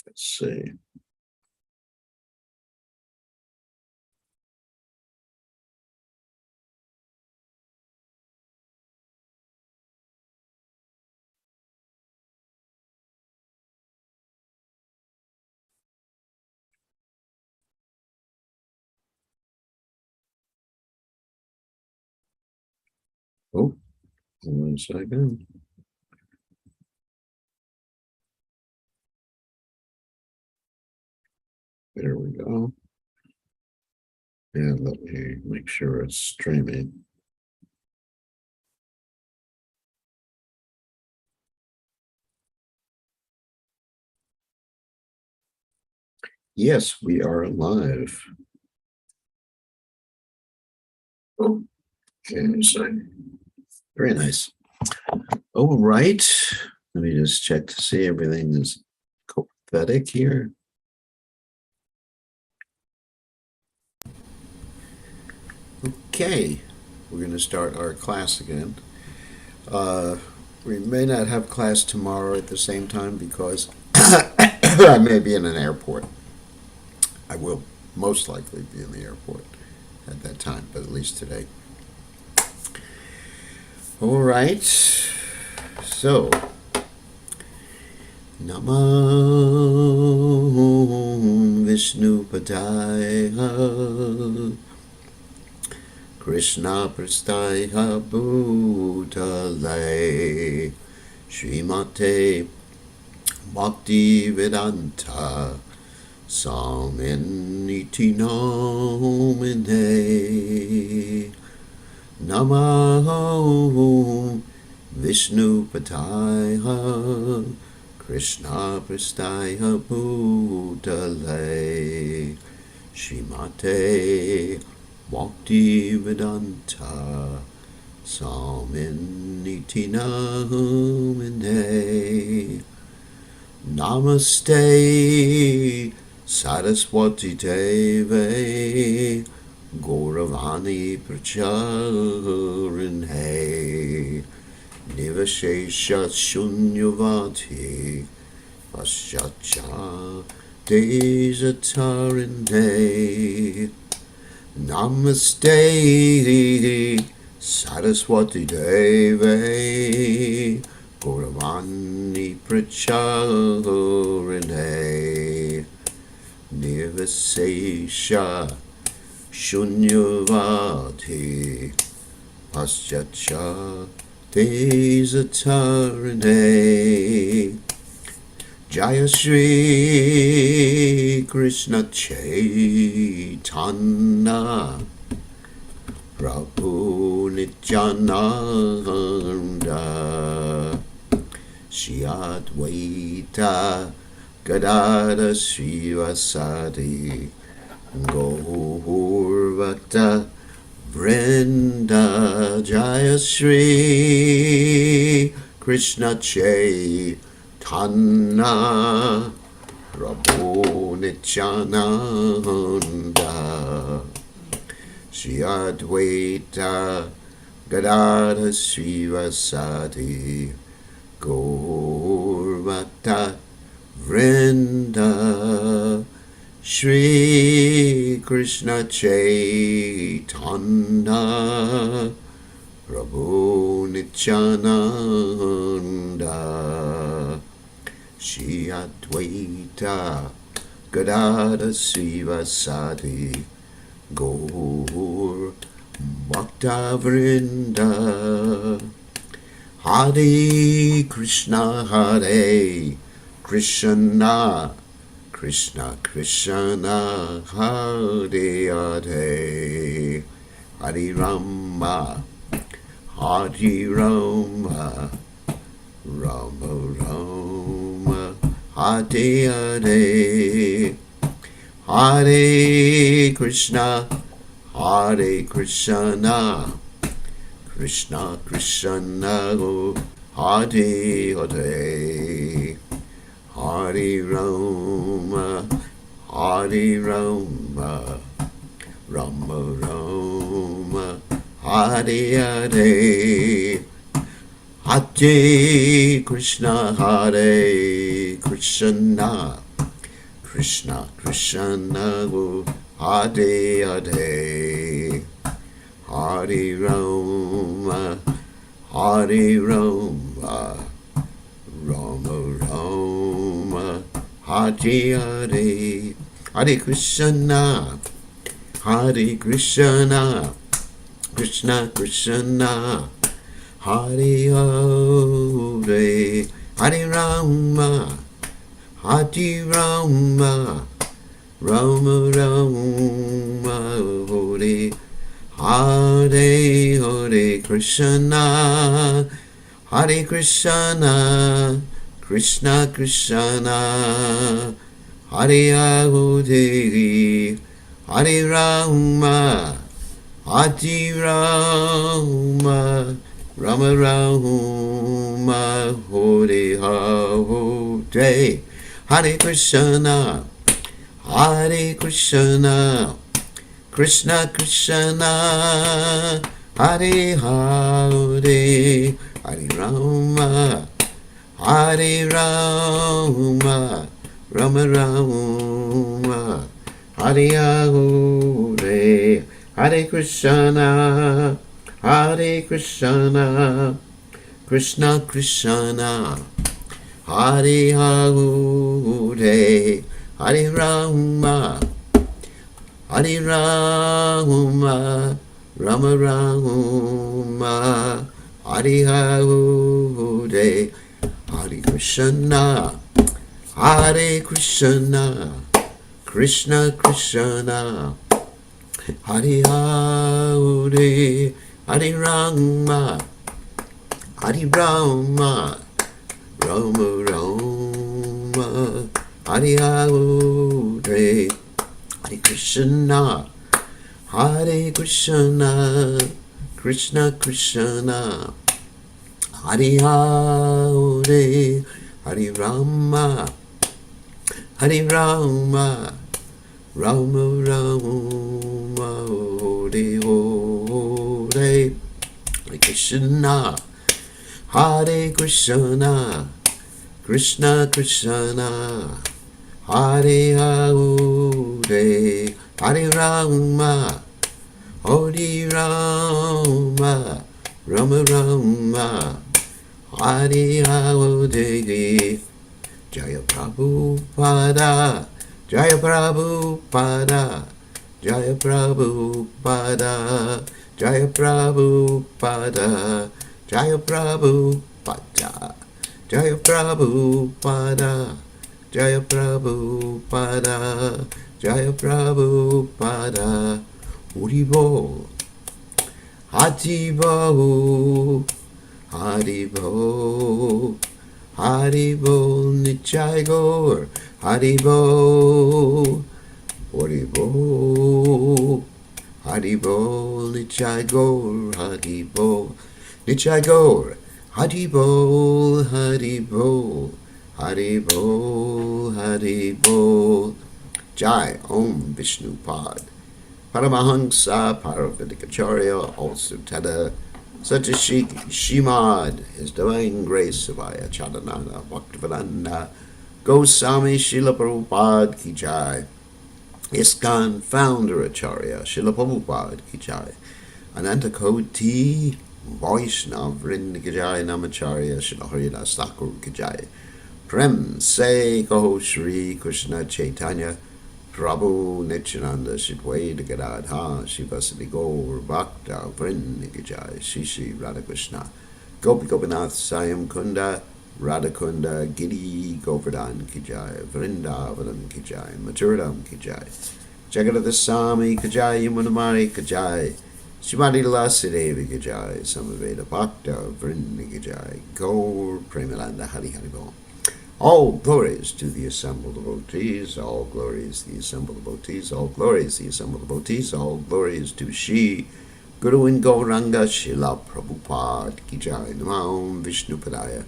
Let's see. Oh, 1 second. There we go. And let me make sure it's streaming. Yes, we are live. Oh, okay, so very nice. All right. Let me just check to see everything is copacetic here. Okay, we're going to start our class again. We may not have class tomorrow at the same time because I may be in an airport. I will most likely be in the airport at that time, but at least today. All right, so Namah Vishnu Padaya Krishna Prastaya Bhutale Srimate Bhakti Vedanta Saminiti Namine Namo Vishnu Padaya Krishna Prastaya Bhutale Srimate Bhakti Vedanta Saminiti Namine Namaste Saraswati Deve Gauravani Pracharine Nivashesha Shunyavati Paschatcha Dejatarine Namaste Saraswati Deve Gauravani Pracharine Nivasesha Shunyavati Paschatcha Dejatarine Jaya Shri Krishna Chaitanya Prabhu Nityananda Shri Advaita Gadada Srivasadi Gaur Vrinda Jaya Shri Krishna Chaitanya Prabhu Nityananda Shri Advaita Gadada Srivasadi Gaur Vrinda Shri Krishna Chaitanya Prabhu Nityananda Shri Advaita Gadada Srivasadi Gaur Bhakta Vrinda Hare Krishna Hare Krishna Krishna Krishna Hare Hare Hare Rama Hare Rama Rama Rama Hare Hare Hare Krishna Krishna Krishna Hare Hare Hare Rama Rama Rama Hare Hare Hare Krishna Krishna Krishna Krishna Hare Hare, Hare Rama Hare Rama, Rama Rama Hare Hare, Hare Krishna Hare Krishna, Krishna Krishna Hare Hare, Hare Rama Hare Rama, Rama Rama Hare Hare, Hare Krishna Hare Krishna, Krishna Krishna Hare Hare, Hare Rama Hare Rama, Rama Rama Hare Hare, Hare Krishna Hare Krishna, Krishna Krishna Hare Hare, Hare Rama Hare Rama, Rama Rama Hare Hare, Hare Krishna Hare Krishna, Krishna Krishna Hare Hare, Hare Rama Hare Rama, Rama Rama Hare Hare, Hare Krishna Hare Krishna, Krishna Krishna Hare Hare, Hare Rama Hare Rama, Rama Rama Hare Hare, Hare Krishna Hare Krishna, Krishna Krishna Hare Hare, Hare Rama Hare Rama, Rama Rama Hare Hare, Hare Krishna Hare Krishna, Krishna Krishna Hare Hare, Hare Rama Hare Rama, Rama Rama Hare Hare, Jaya Prabhupada, Jaya Prabhupada, Jaya Prabhupada, Jaya Prabhupada, Jaya Prabhupada, Jaya Prabhupada, Jaya Prabhupada, Jaya Prabhupada, Haribo, Haribo, Haribo, Haribo, Nichai Gaur, Haribo, Haribo, Haribo, Nichai Gaur, Haribo, Nichai Gaur, Haribo, Haribo, Haribo, Haribo, Jai Om Vishnu Pad, Paramahansa Paravidikacharya, also Tada, Satyashik Shimad, His Divine Grace Savaya Chadanana Bhaktivedanta Goswami Srila Prabhupada Ki Jai, ISKCON Founder Acharya Srila Prabhupada Ki Jai, Ananta Koti Vaishnav Vrinda Ki Jai, Namacharya Srila Haridas Thakur Ki Jai, Prem Se Kaho Shri Krishna Caitanya Prabhu Nityananda Shidwaita Gadadha Shivasati Gaur Bhakta Vrinda Ki Jai, Shri Shri Radhakrishna Gopi Gopinath Sayam Kunda Radha Kunda Giri Govardhan Ki Jai, Vrindavanam Ki Jai, Maturadam Ki Jai, Jagadata Sami Ki Jai, Yamunamari Ki Jai, Shrimati Lasadevi Ki Jai, Samaveda Bhakta Vrinda Ki Jai, Gaur Premalanda Hari Hari Bol. All glories to the assembled devotees, all glories to the assembled devotees, all glories to the assembled devotees, all glories to Shri Guru and Gauranga Srila Prabhupada Ki Jai, Namam Vishnu Padaya,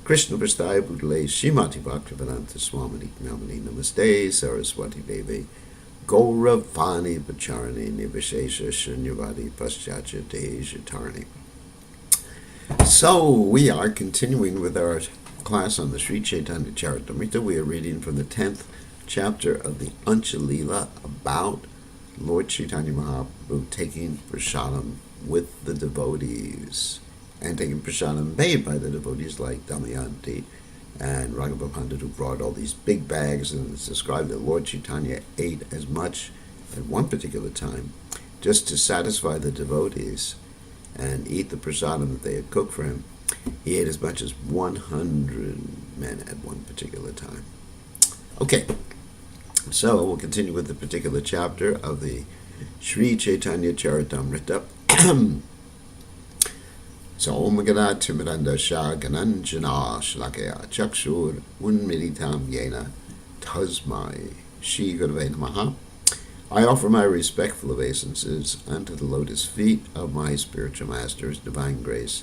Krishna Prasthaya Bhutale, Srimati Bhaktivedanta Swamini Namani Namaste, Saraswati Devi, Gauravani Pacharani Nivishesha Shunyavadi Paschatya Dejatarani. So we are continuing with our class on the Sri Chaitanya Charitamrta. We are reading from the 10th chapter of the Antya Lila about Lord Caitanya Mahaprabhu taking prasadam with the devotees and taking prasadam made by the devotees like Damayanti and Raghava Pandit, who brought all these big bags, and it's described that Lord Caitanya ate as much at one particular time just to satisfy the devotees and eat the prasadam that they had cooked for him. He ate as much as 100 men at one particular time. Okay, so we'll continue with the particular chapter of the Sri Caitanya Caritamrta. So, Om Gana Timiranda Shah Gananjana Shlakaya Chakshur Unmiritam Yena Tasmai Shri Gurave Namaha. I offer my respectful obeisances unto the lotus feet of my spiritual master's divine grace,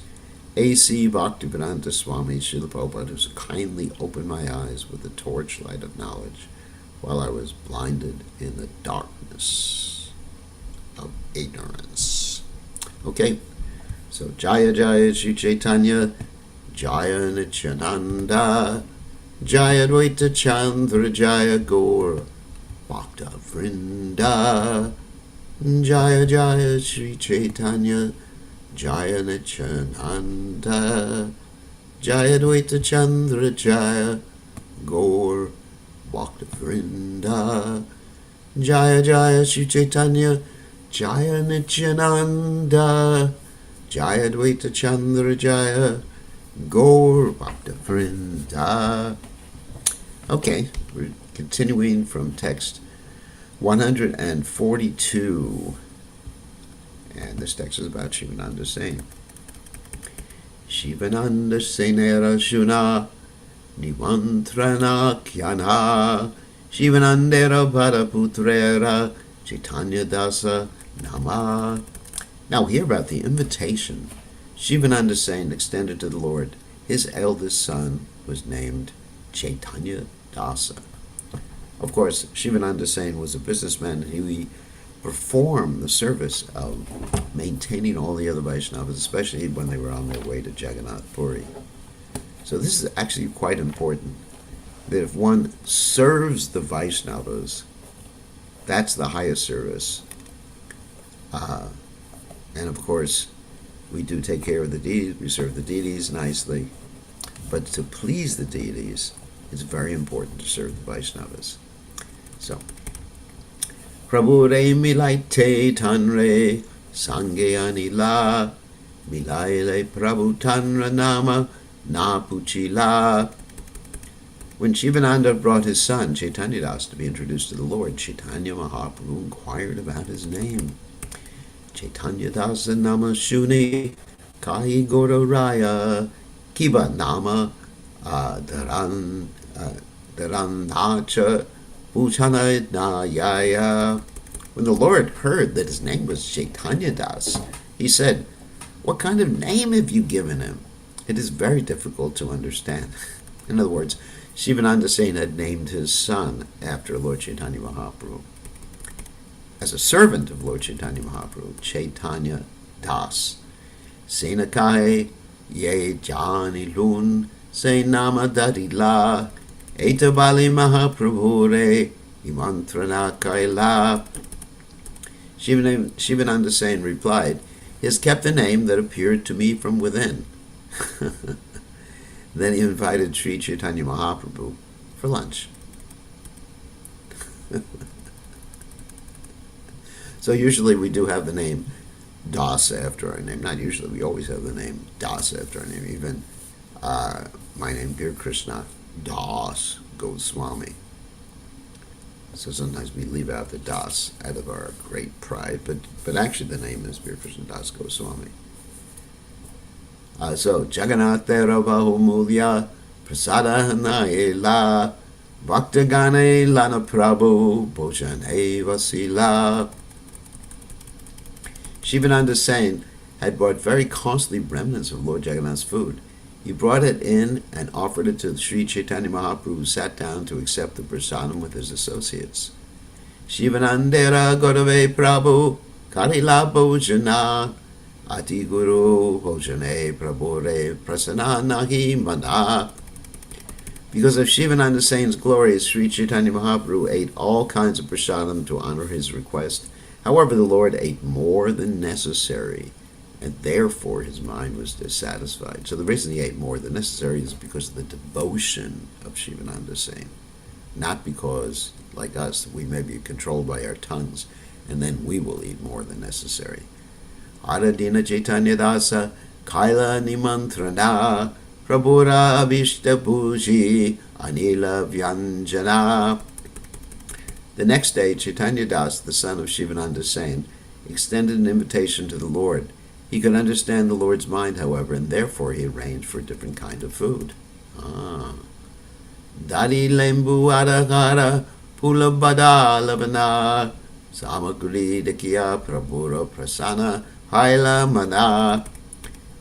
A.C. Bhaktivedanta Swami Srila Prabhupada, who kindly opened my eyes with the torchlight of knowledge while I was blinded in the darkness of ignorance. Okay, so Jaya Jaya Sri Caitanya, Jaya Nityananda, Jaya Dvaita Chandra, Jaya Gaur Bhakta Vrinda, Jaya Jaya Sri Caitanya, Jaya Nityananda, Jaya Dvaita Chandra, Jaya Gaur Bhakta Vrinda, Jaya Jaya Sri Caitanya, Jaya Nityananda, Jaya Dvaita Chandra, Jaya Gaur Bhakta Vrinda. Okay, we're continuing from text 142. And this text is about Shivananda saying, Shivananda Senera Shuna Nimantrana Kyana Shivanandera Bhadaputrera Chaitanya Dasa Nama. Now hear about the invitation Shivananda Sen extended to the Lord. His eldest son was named Chaitanya Dasa. Of course, Shivananda Sen was a businessman. He performed the service of maintaining all the other Vaishnavas, especially when they were on their way to Jagannath Puri. So this is actually quite important, that if one serves the Vaishnavas, that's the highest service. And of course, we do take care of the deities, we serve the deities nicely, but to please the deities, it's very important to serve the Vaishnavas. So, Prabhu re milaite tanre sange anila milaile Prabhu tanra nama na puchila. When Shivananda brought his son Chaitanya Das to be introduced to the Lord, Chaitanya Mahaprabhu inquired about his name. Chaitanya Dasa nama shuni kai goro raya kiba nama Dharanacha Bhutanayaya. When the Lord heard that his name was Chaitanya Das, he said, "What kind of name have you given him?" It is very difficult to understand. In other words, Shivananda Sen had named his son after Lord Chaitanya Mahaprabhu. As a servant of Lord Chaitanya Mahaprabhu, Chaitanya Das. Senakai ye jani lun se nama dadila etabali Mahaprabhure imantrana kaila. Shivananda Sen replied, "He has kept a name that appeared to me from within." Then he invited Sri Chaitanya Mahaprabhu for lunch. So usually we do have the name Das after our name. Not usually, we always have the name Das after our name. Even my name, Bir Krishna Das Goswami. So sometimes we leave out the Das out of our great pride, but actually the name is Bir Krishna Das Goswami. So Jagannathera Bahumulya Prasada Hanaela Bhaktagane Lana Prabhu Bhojane Vasila. Shivananda Sen had brought very costly remnants of Lord Jagannath's food. He brought it in and offered it to Sri Chaitanya Mahaprabhu, who sat down to accept the prasadam with his associates. Shivanandera Godave Prabhu Karila Bhojana Ati Guru Bhojane Prabhure Prasana Nahi Mana. Because of Shivananda Sain's glories, Sri Chaitanya Mahaprabhu ate all kinds of prasadam to honor his request. However, the Lord ate more than necessary, and therefore his mind was dissatisfied. So the reason he ate more than necessary is because of the devotion of Shivananda Sain, not because, like us, we may be controlled by our tongues, and then we will eat more than necessary. Aradina Chaitanya Dasa Kaila Nimantrana Prabhura Abhishta Puji Anila Vyanjana. The next day, Chaitanya Das, the son of Shivananda Sain, extended an invitation to the Lord. He could understand the Lord's mind, however, and therefore he arranged for a different kind of food. Dadi lembu adakara pulabada lavana samagri dakiya prabhura prasana haila mana.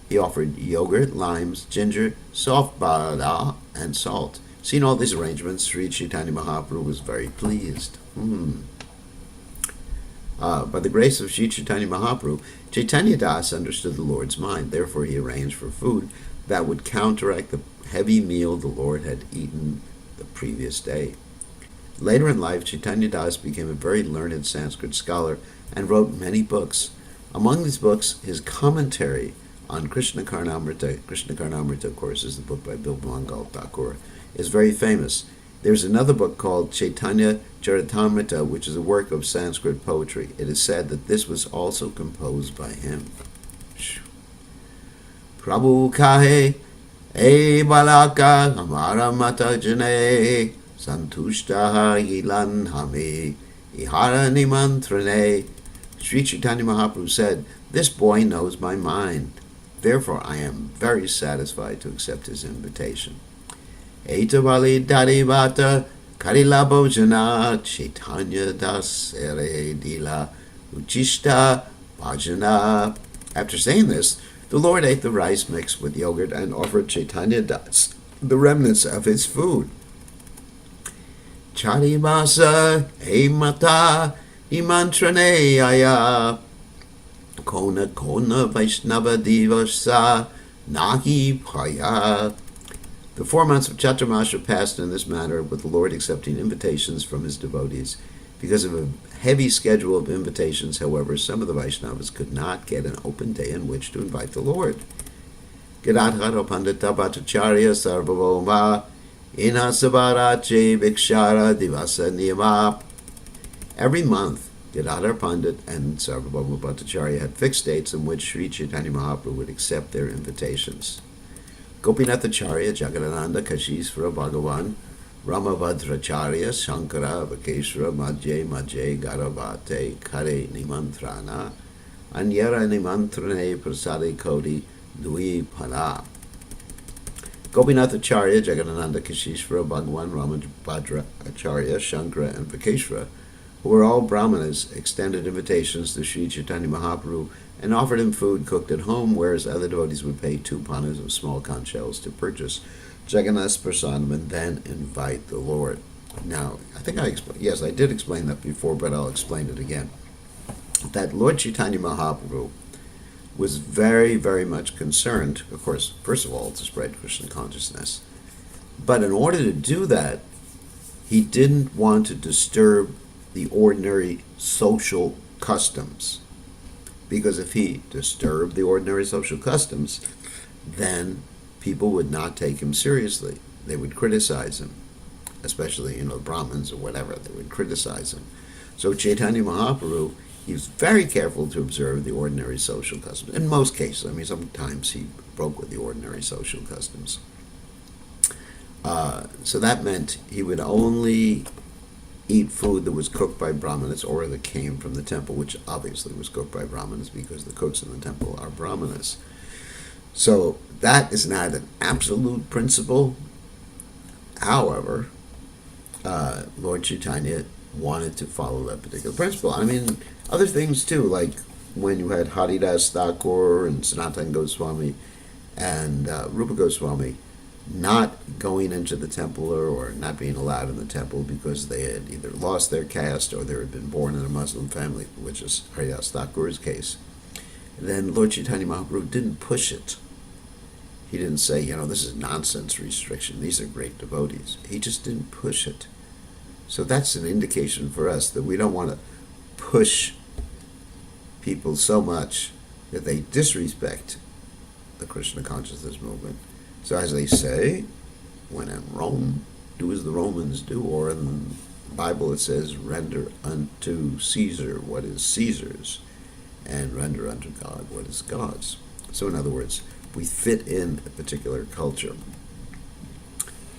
He offered yogurt, limes, ginger, soft bada, and salt. Seeing all these arrangements, Sri Chaitanya Mahaprabhu was very pleased. By the grace of Sri Chaitanya Mahaprabhu, Chaitanya Das understood the Lord's mind. Therefore, he arranged for food that would counteract the heavy meal the Lord had eaten the previous day. Later in life, Chaitanya Das became a very learned Sanskrit scholar and wrote many books. Among these books, his commentary on Caritamrta, of course, is the book by Bilbangal Thakur, is very famous. There's another book called Caitanya Caritamrta, which is a work of Sanskrit poetry. It is said that this was also composed by him. Prabhu kahe, e balaka, hamara mata jane, santushtaha ilan hami, ihara nimantrane. Sri Chaitanya Mahaprabhu said, "This boy knows my mind. Therefore, I am very satisfied to accept his invitation." Etavali Dadivata Karila Bhojana Chaitanya Das Ere Dila Uchishta Bhajana. After saying this, the Lord ate the rice mixed with yogurt and offered Chaitanya Das the remnants of his food. Charimasa Emata Imantrane Aya Kona Kona Vaishnava Divasa Nahi Paya. The 4 months of Chaturmasha passed in this manner, with the Lord accepting invitations from his devotees. Because of a heavy schedule of invitations, however, some of the Vaishnavas could not get an open day in which to invite the Lord. Gadadhara Pandita Bhattacharya Sarvabhauma Inasavarache Vikshara Divasa Niyama. Every month, Gadadhar Pandit and Sarvabhauma Bhattacharya had fixed dates in which Sri Chaitanya Mahaprabhu would accept their invitations. Gopinathacharya, Jagadananda, Kashishvara, Bhagavan, Ramabhadracharya, Shankara, Vakeshvara, Madhye, Garavate, Kare Nimantrana, Anyara Nimantrane, Prasadi Kodi, Dui Pana. Gopinathacharya, Jagadananda, Kashishvara, Bhagavan, Ramabhadracharya, Shankara, and Vakeshvara, who were all Brahmanas, extended invitations to Sri Chaitanya Mahaprabhu and offered him food cooked at home, whereas other devotees would pay 2 panas of small conch shells to purchase Jagannath's prasadam and then invite the Lord. Now, I think I did explain that before, but I'll explain it again. That Lord Chaitanya Mahaprabhu was very, very much concerned, of course, first of all, to spread Krishna consciousness. But in order to do that, he didn't want to disturb the ordinary social customs. Because if he disturbed the ordinary social customs, then people would not take him seriously. They would criticize him, especially, Brahmins or whatever. They would criticize him. So Chaitanya Mahaprabhu, he was very careful to observe the ordinary social customs. In most cases, sometimes he broke with the ordinary social customs. So that meant he would only eat food that was cooked by Brahmanas or that came from the temple, which obviously was cooked by Brahmanas because the cooks in the temple are Brahmanas. So that is not an absolute principle. However, Lord Chaitanya wanted to follow that particular principle. Other things too, like when you had Haridas Thakur and Sanatana Goswami and Rupa Goswami not going into the temple or not being allowed in the temple because they had either lost their caste or they had been born in a Muslim family, which is Haridas Thakur's case. And then Lord Chaitanya Mahaprabhu didn't push it. He didn't say, this is nonsense restriction. These are great devotees. He just didn't push it. So that's an indication for us that we don't want to push people so much that they disrespect the Krishna consciousness movement. So as they say, when in Rome, do as the Romans do, or in the Bible it says, render unto Caesar what is Caesar's, and render unto God what is God's. So in other words, we fit in a particular culture.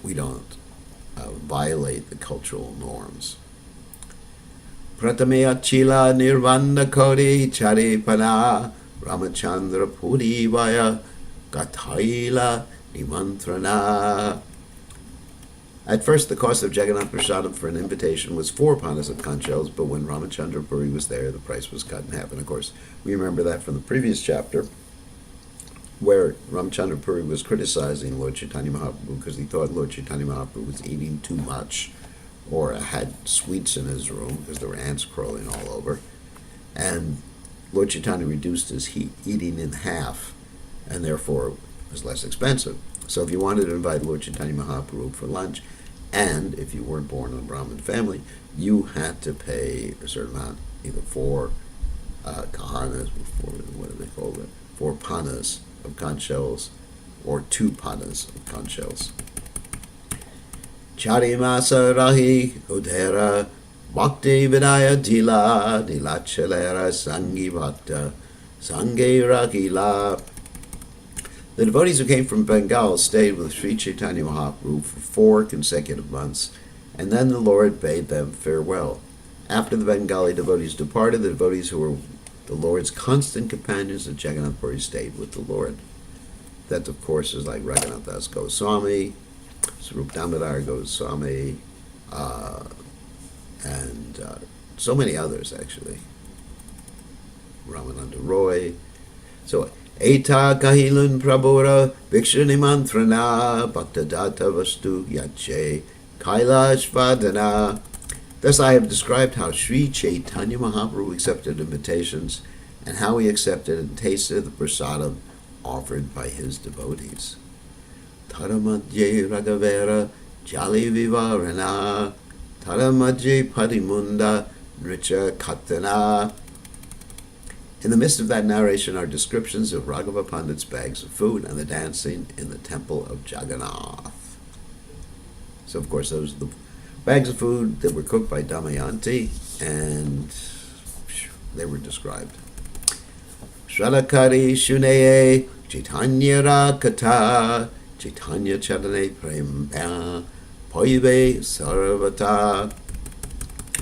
We don't violate the cultural norms. Pratamaya chila nirvana kodi charipana Ramachandra puri vaya gathaila nimantrana. At first, the cost of Jagannath Prasadam for an invitation was 4 panas of conch shells, but when Ramachandra Puri was there, the price was cut in half. And of course, we remember that from the previous chapter, where Ramachandra Puri was criticizing Lord Chaitanya Mahaprabhu because he thought Lord Chaitanya Mahaprabhu was eating too much, or had sweets in his room because there were ants crawling all over. And Lord Chaitanya reduced his eating in half, and therefore was less expensive. So if you wanted to invite Lord Chaitanya Mahaprabhu for lunch, and if you weren't born in a Brahmin family, you had to pay a certain amount, either 4 kahanas, what do they call it? 4 panas of conch shells, or 2 panas of conch shells. Charimasa rahi udhera bhakti vidaya dila dilachalera sangi bhakta sange rakila. The devotees who came from Bengal stayed with Sri Chaitanya Mahaprabhu for 4 consecutive months, and then the Lord bade them farewell. After the Bengali devotees departed, the devotees who were the Lord's constant companions at Jagannath Puri stayed with the Lord. That, of course, is like Raghunath Das Goswami, Swarup Damodar Goswami, and so many others, actually. Ramananda Roy. So, Eta kahilun prabhura vikshani mantrana bhaktadata vastu yache kailash vadana. Thus I have described how Sri Chaitanya Mahaprabhu accepted invitations and how he accepted and tasted the prasadam offered by his devotees. Taramadye Raghavera Jali Vivarana Taramadye Padimunda Nricha Katana. In the midst of that narration are descriptions of Raghava Pandit's bags of food and the dancing in the temple of Jagannath. So, of course, those are the bags of food that were cooked by Damayanti, and they were described. Shradakari Shuneye Chaitanya Rakata Chaitanya Chadane Premya Poive Sarvata.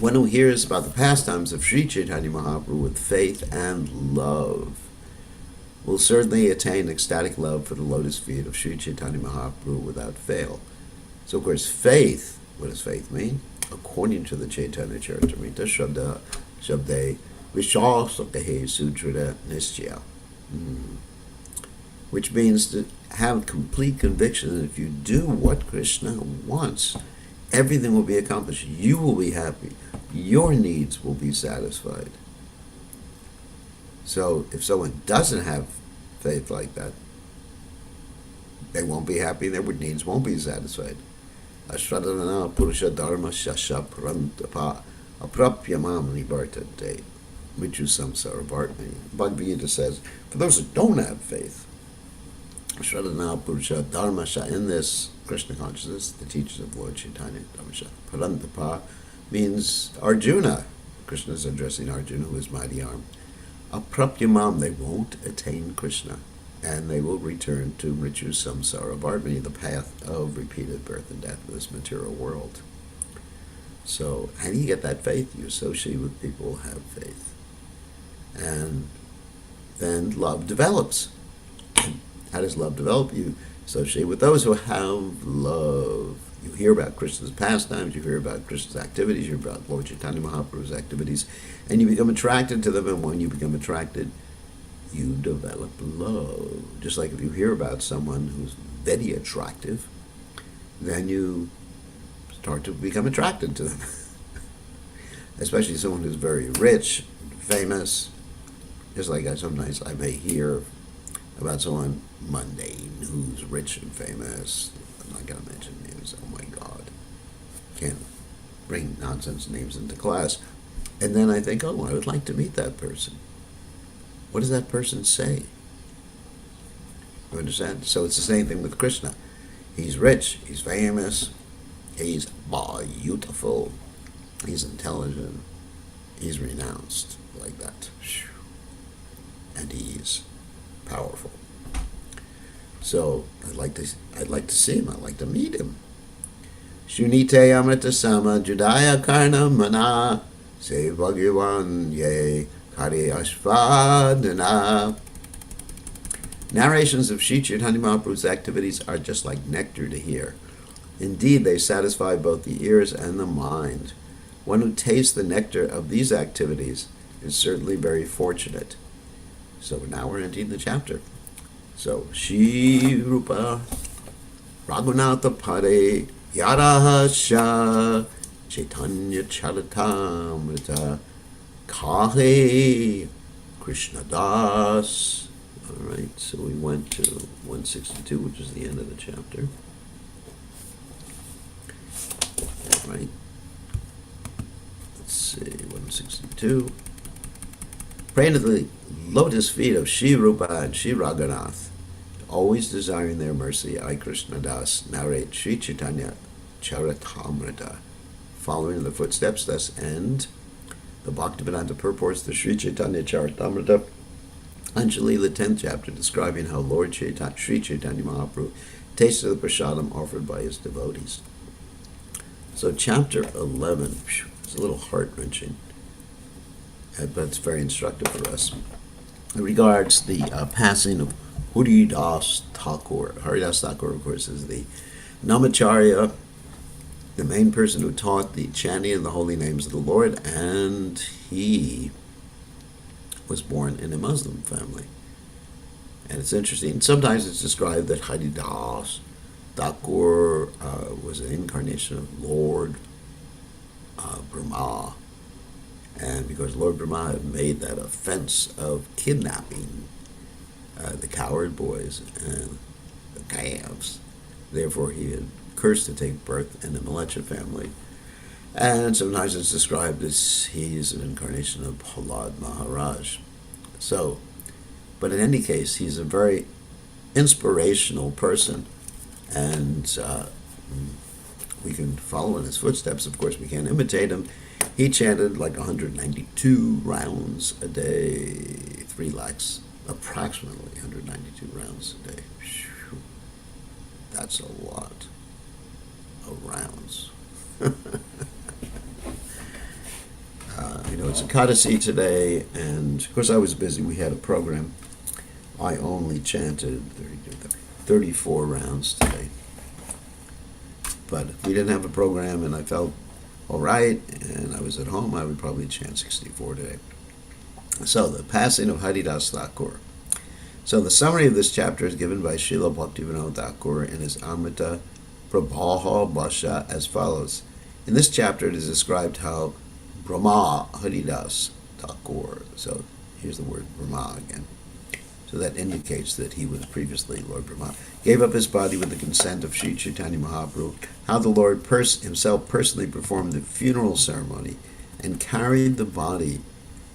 One who hears about the pastimes of Sri Chaitanya Mahaprabhu with faith and love will certainly attain ecstatic love for the lotus feet of Sri Chaitanya Mahaprabhu without fail. So, of course, faith, what does faith mean? According to the Chaitanya Charitamrta, Shabde Vishwasakahe Sutrada Nischya, which means to have complete conviction that if you do what Krishna wants, everything will be accomplished. You will be happy. Your needs will be satisfied. So if someone doesn't have faith like that, they won't be happy, their needs won't be satisfied. Ashradana Purusha Dharma Shasha Prantapa Aprapyamam Nibartate Michu Samsara Bhartani. Bhagavad Gita says, for those who don't have faith, Ashradana Purusha Dharma Shah, in this Krishna consciousness, the teachers of Lord Chaitanya Dharmasha Parantapa means Arjuna. Krishna is addressing Arjuna, who is mighty arm. Aprapyamam, they won't attain Krishna, and they will return to Mritu Samsara Bhartani, the path of repeated birth and death in this material world. So, how do you get that faith? You associate with people who have faith. And then love develops. How does love develop? You associate with those who have love. You hear about Krishna's pastimes, you hear about Krishna's activities, you hear about Lord Chaitanya Mahaprabhu's activities, and you become attracted to them, and when you become attracted, you develop love. Just like if you hear about someone who's very attractive, then you start to become attracted to them. Especially someone who's very rich, famous. Just like sometimes I may hear about someone mundane who's rich and famous. I'm not going to mention names. Oh my God. Can't bring nonsense names into class. And then I think, oh, I would like to meet that person. What does that person say? You understand? So it's the same thing with Krishna. He's rich, he's famous, he's beautiful, he's intelligent, he's renounced like that. And he's powerful. So I'd like to see him, I'd like to meet him. Shunite amrita sama judaya karna mana se bhagavan ye kari ashvadana. Narrations of Sri Chaitanya Mahaprabhu's activities are just like nectar to hear. Indeed, they satisfy both the ears and the mind. One who tastes the nectar of these activities is certainly very fortunate. So now we're entering the chapter. So, Shri Rupa Raghunatha Pade Yadahasha Caitanya Charitamrta Kahe Krishna Das. All right, so we went to 162, which is the end of the chapter. All right. Let's see, 162. Praying to the lotus feet of Shri Rupa and Shri Raghunath, always desiring their mercy, I, Krishna Das, narrate Sri Chaitanya Charitamrta, following in the footsteps, thus end the Bhaktivedanta purports to Sri Chaitanya Charitamrta, Anjali, the 10th chapter, describing how Lord Sri Chaitanya Mahaprabhu tasted the prasadam offered by his devotees. So chapter 11, it's a little heart-wrenching, but it's very instructive for us. It regards the passing of Haridas Thakur. Haridas Thakur, of course, is the Namacharya, the main person who taught the chanting of the holy names of the Lord, and he was born in a Muslim family. And it's interesting. Sometimes it's described that Haridas Thakur was an incarnation of Lord Brahma. And because Lord Brahma had made that offense of kidnapping the coward boys and the calves, therefore he had cursed to take birth in the Malecha family. And sometimes it's described as he's an incarnation of Prahlad Maharaj. So, but in any case, he's a very inspirational person, and we can follow in his footsteps. Of course, we can't imitate him. He chanted like 192 rounds a day, 3 lakhs, approximately 192 rounds a day. Whew. That's a lot of rounds. It's a Ekadasi today, and of course I was busy. We had a program. I only chanted 34 rounds today. But if we didn't have a program and I felt all right and I was at home, I would probably chant 64 today. So, the passing of Haridas Thakur. So, the summary of this chapter is given by Srila Bhaktivinoda Thakur in his Amrita Prabha Bhasha as follows. In this chapter, it is described how Brahma Haridas Thakur, so here's the word Brahma again. So that indicates that he was previously Lord Brahma. Gave up his body with the consent of Sri Chaitanya Mahaprabhu. How the Lord himself personally performed the funeral ceremony and carried the body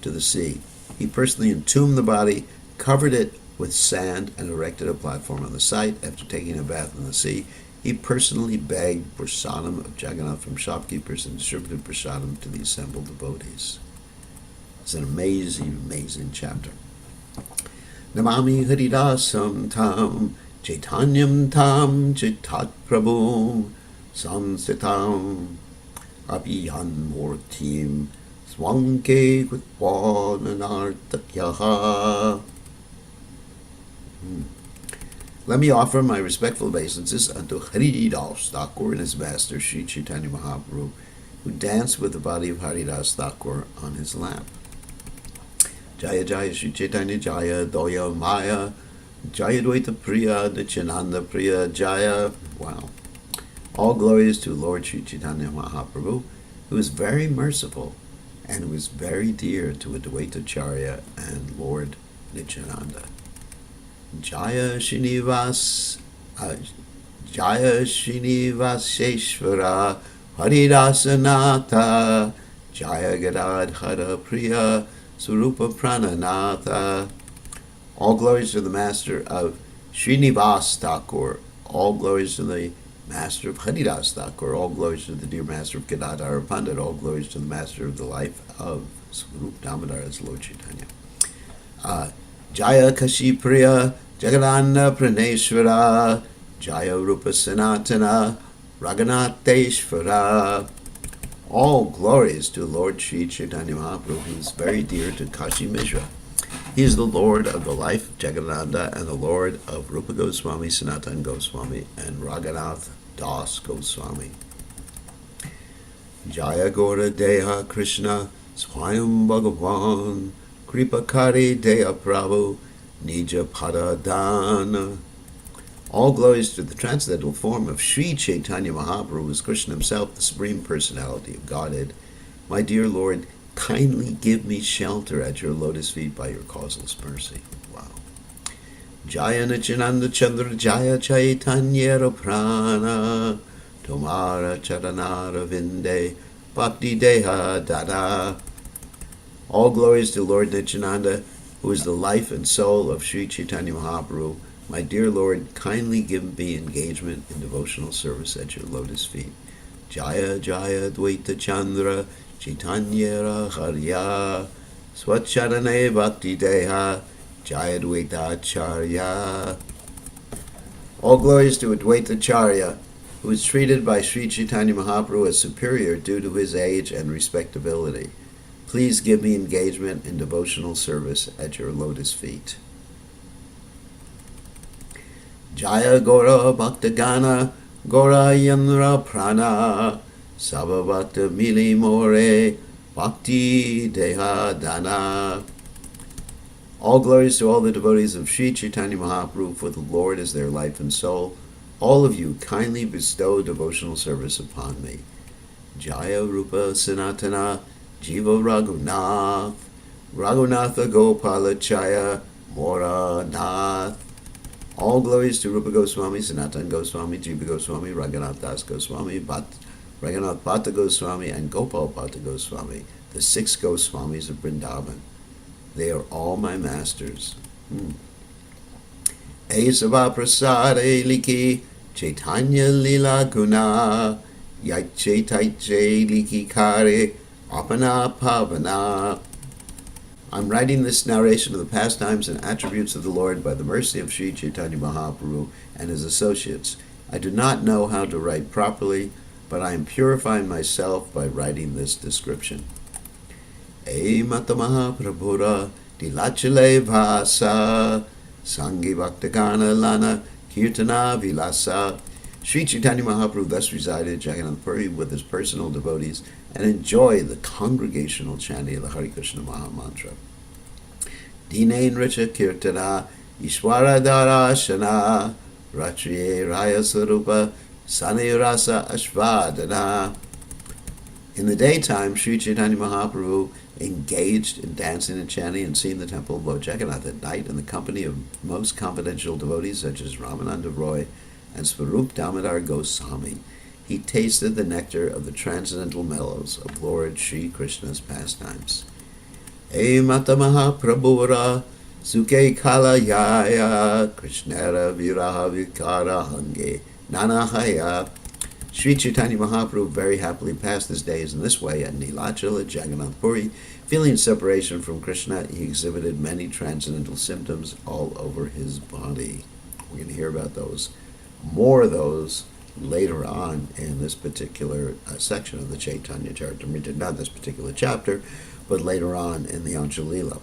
to the sea. He personally entombed the body, covered it with sand, and erected a platform on the site. After taking a bath in the sea, he personally begged prasadam of Jagannath from shopkeepers and distributed prasadam to the assembled devotees. It's an amazing, amazing chapter. Namami Haridasam Tam Chaitanyam Tam Chitat Prabhu Samsitam Abhiyan Mortim Swanke Kutvananartakyaha. Let me offer my respectful obeisances unto Haridas Thakur and his master Sri Chaitanya Mahaprabhu, who danced with the body of Haridas Thakur on his lap. Jaya Jaya Sri Chaitanya Jaya Doya Maya Jaya Dvaita Priya Nityananda Priya Jaya. Wow. All glories to Lord Sri Chaitanya Mahaprabhu, who is very merciful and who is very dear to Advaita Charya and Lord Nityananda. Jaya Srinivas, Jaya Srinivaseshvara, Haridasanatha, Jaya Gadadhara Priya, Surupa Prananatha. All glories to the master of Srinivas Thakur. All glories to the master of Haridas Thakur. All glories to the dear master of Gadadhara Pandit. All glories to the master of the life of Swarup Damodar as Lord Caitanya. Jaya Kashi Priya, Jagananda Praneshvara, Jaya Rupa Sanatana, Raghunateshvara. All glories to Lord Sri Chaitanya Mahaprabhu, who is very dear to Kashi Mishra. He is the Lord of the life of Jagannatha and the Lord of Rupa Goswami, Sanatan Goswami, and Raghunath Das Goswami. Jaya Gora Deha Krishna, Swayam Bhagavan, Kripakari Deha Prabhu, Nija Padadana. All glories to the transcendental form of Sri Chaitanya Mahaprabhu, who is Krishna himself, the Supreme Personality of Godhead. My dear Lord, kindly give me shelter at your lotus feet by your causeless mercy. Wow. Jaya Nityananda Chandra Jaya Chaitanya Prana, Tomara Charanara Vinde, Bhakti Deha Dada. All glories to Lord Nityananda, who is the life and soul of Sri Chaitanya Mahaprabhu. My dear Lord, kindly give me engagement in devotional service at your lotus feet. Jaya Jaya Dvaita Chandra Chaitanya Harya Swacharane Bhakti Deha Jaya Dvaita Acharya. All glories to Advaita Acharya, who is treated by Sri Chaitanya Mahaprabhu as superior due to his age and respectability. Please give me engagement in devotional service at your lotus feet. Jaya Gora Bhaktagana Gora Yandra Prana Sabhavakta Mili More Bhakti Deha Dana. All glories to all the devotees of Sri Chaitanya Mahaprabhu, for the Lord is their life and soul. All of you kindly bestow devotional service upon me. Jaya Rupa Sanatana Jiva Raghunath Raghunatha Gopala Chaya Mora Nath. All glories to Rupa Goswami, Sanatan Goswami, Jiva Goswami, Raghunath Das Goswami, Raghunath Bhatta Goswami, and Gopal Bhatta Goswami, the 6 Goswamis of Vrindavan. They are all my masters. Esava Prasade Liki Chaitanya Lila Guna Yaiche Taiche Liki Kare Apana Pavana. I'm writing this narration of the pastimes and attributes of the Lord by the mercy of Sri Chaitanya Mahaprabhu and his associates. I do not know how to write properly, but I am purifying myself by writing this description. E Mata Mahaprabhura Dilachale Vasa Sangi Bhaktagana Lana Kirtana Vilasa. Sri Chaitanya Mahaprabhu thus resided at Jagannath Puri with his personal devotees and enjoyed the congregational chanting of the Hare Krishna Maha Mantra. Dine Nricha Kirtana Ishwara Darashana Ratriye Raya Sarupa Sanayurasa Ashvadana. In the daytime, Sri Chaitanya Mahaprabhu engaged in dancing and chanting and singing the temple of Lord Jagannath. At night, in the company of most confidential devotees such as Ramananda Roy and Swarup Damodar Goswami, he tasted the nectar of the transcendental mellows of Lord Sri Krishna's pastimes. E Mata Mahaprabhura Suke Kala Yaya Krishnera Viraha Vikara Hange Nanahaya. Sri Chaitanya Mahaprabhu very happily passed his days in this way at Nilachala, Jagannath Puri. Feeling separation from Krishna, he exhibited many transcendental symptoms all over his body. We're going to hear about more of those later on in this particular section of the Caitanya Caritamrta, not this particular chapter, but later on in the Antya Lila.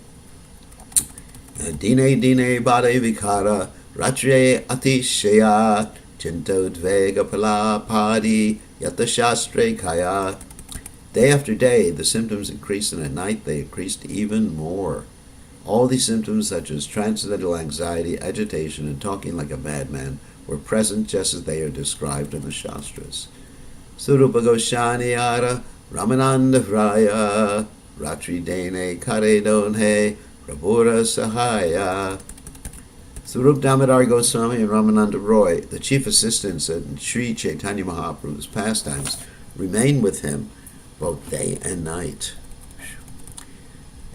Dine Dine Bade Vikara Ratre Atishaya Chinto Dvega Pala Padi Yata Shastre Kaya. Day after day, the symptoms increased, and at night they increased even more. All these symptoms, such as transcendental anxiety, agitation, and talking like a madman, were present just as they are described in the Shastras. Surupa Goshani Ara Ramananda Vraya Ratri Dene Kare Donhe Prabhura Sahaya. Swarup Damodar Goswami and Ramananda Roy, the chief assistants in Sri Chaitanya Mahaprabhu's pastimes, remained with him both day and night.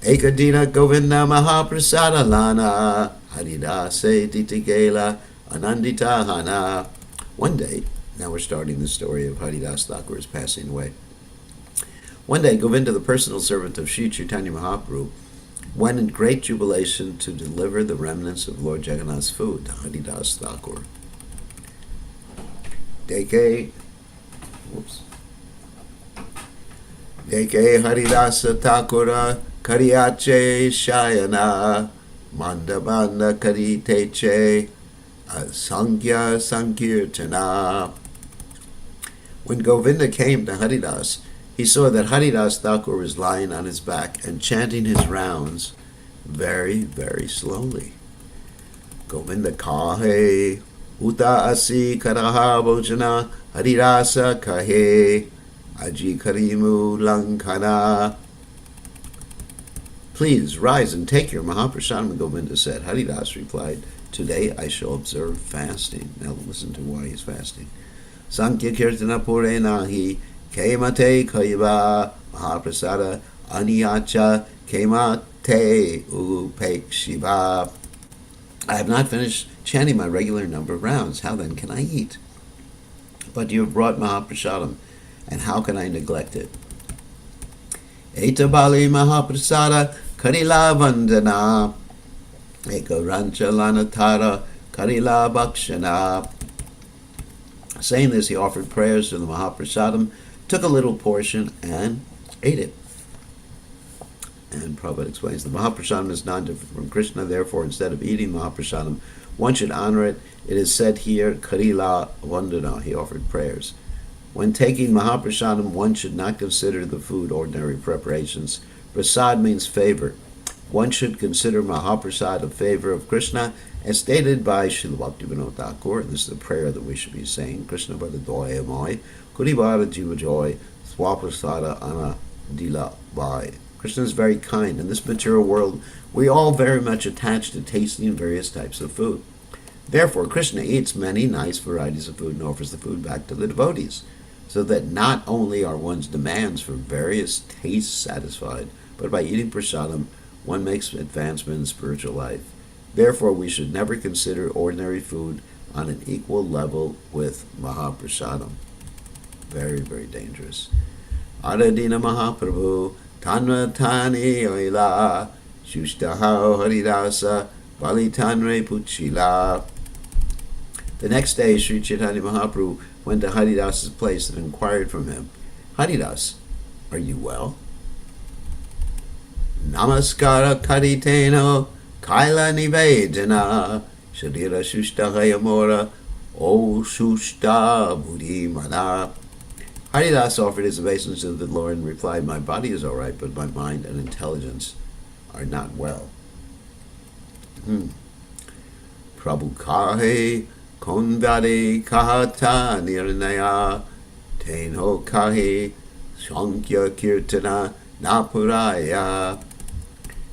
Ekadina Govinda Mahaprasada Lana Haridase Titigela Anandita Hana. One day, now we're starting the story of Haridas Thakur's passing away. One day, Govinda, the personal servant of Sri Chaitanya Mahaprabhu, went in great jubilation to deliver the remnants of Lord Jagannath's food to Haridas Thakur. Deke Haridasa Thakura Kariache Shayana Mandabanda Kariteche Sankhya Sankirtana. When Govinda came to Haridas, he saw that Haridas Thakur was lying on his back and chanting his rounds very, very slowly. Govinda kahe uta asi karaha bojana Harirasa kahe aji karimu lankana. Please rise and take your Mahaprasadam, Govinda said. Haridas replied, today I shall observe fasting. Now listen to why he's fasting. Sankhya kirtana pure nahi Kemate Kaiva Mahaprasada Aniyacha Kemate Upekshiva. I have not finished chanting my regular number of rounds. How then can I eat? But you have brought Mahaprasadam, and how can I neglect it? Etabali Mahaprasada Karila Vandana Ekarancha Lanatara Karila Bhakshana. Saying this, he offered prayers to the Mahaprasadam, took a little portion, and ate it. And Prabhupada explains, the Mahaprasadam is non-different from Krishna, therefore instead of eating Mahaprasadam, one should honor it. It is said here, Karila Vandana, he offered prayers. When taking Mahaprasadam, one should not consider the food ordinary preparations. Prasad means favor. One should consider Mahaprasad a favor of Krishna, as stated by Srila Bhaktivinoda Thakur. This is the prayer that we should be saying. Krishna Bhada Doya Moy, Kuribara Jiva Joy, Swaprasada Ana Dila Bhai. Krishna is very kind. In this material world, we all very much attached to tasting various types of food. Therefore, Krishna eats many nice varieties of food and offers the food back to the devotees, so that not only are one's demands for various tastes satisfied, but by eating prasadam, one makes advancement in spiritual life. Therefore, we should never consider ordinary food on an equal level with Mahaprasadam. Very, very dangerous. Aradina Mahaprabhu, Tanra Tani Oila, Shushtaha Haridasa, Balitanre Puchila. The next day, Sri Chaitanya Mahaprabhu went to Haridas's place and inquired from him, Haridas, are you well? Namaskara Kariteno Kaila Nivedana Sharira Shushtahayamora O Shushta Buddhi Mana. Haridas offered his obeisance to the Lord and replied, my body is all right, but my mind and intelligence are not well. Prabhu Kahe Konvade Kahata Nirnaya Tenho Kahe Shankya Kirtana Napuraya.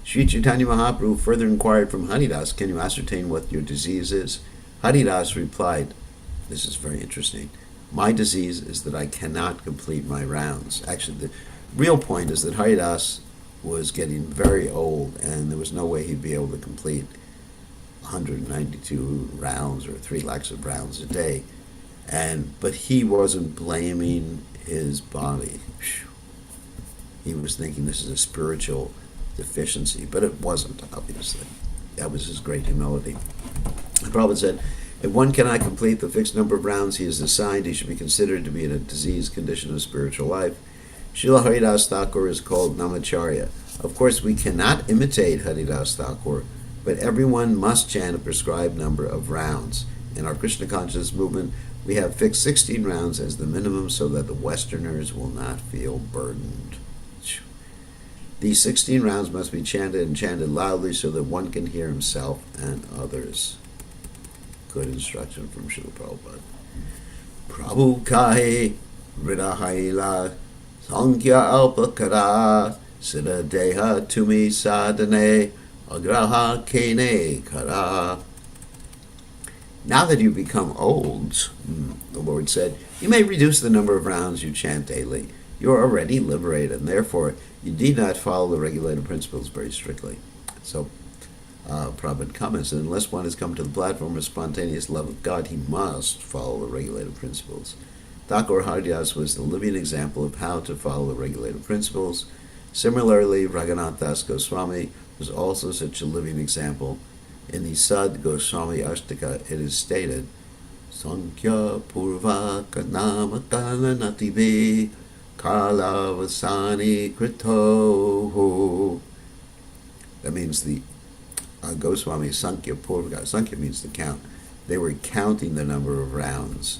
Sri Chaitanya Mahaprabhu further inquired from Haridas, can you ascertain what your disease is? Haridas replied, this is very interesting, my disease is that I cannot complete my rounds. Actually, the real point is that Haridas was getting very old, and there was no way he'd be able to complete 192 rounds or 3 lakhs of rounds a day. But he wasn't blaming his body. He was thinking this is a spiritual deficiency, but it wasn't, obviously. That was his great humility. The Prabhupada said, if one cannot complete the fixed number of rounds he is assigned, he should be considered to be in a diseased condition of spiritual life. Srila Haridas Thakur is called Namacharya. Of course, we cannot imitate Haridas Thakur, but everyone must chant a prescribed number of rounds. In our Krishna consciousness movement, we have fixed 16 rounds as the minimum so that the Westerners will not feel burdened. These 16 rounds must be chanted and chanted loudly so that one can hear himself and others. Good instruction from Srila Prabhupada. Prabhu kahe ridahaila sankhya alpakara siddha deha tumi sadhane agraha kene kara. Now that you become old, the Lord said, you may reduce the number of rounds you chant daily. You are already liberated, and therefore you need not follow the regulated principles very strictly. So, Prabhupada comments that unless one has come to the platform of spontaneous love of God, he must follow the regulated principles. Thakur Haridas was the living example of how to follow the regulated principles. Similarly, Raghunath Das Goswami was also such a living example. In the Sad Goswami Ashtaka, it is stated, Sankhya Purvaka Namakana Natibe Kala Vasani Krito. That means the Goswami Sankhya Purvaka. Sankhya means to count. They were counting the number of rounds.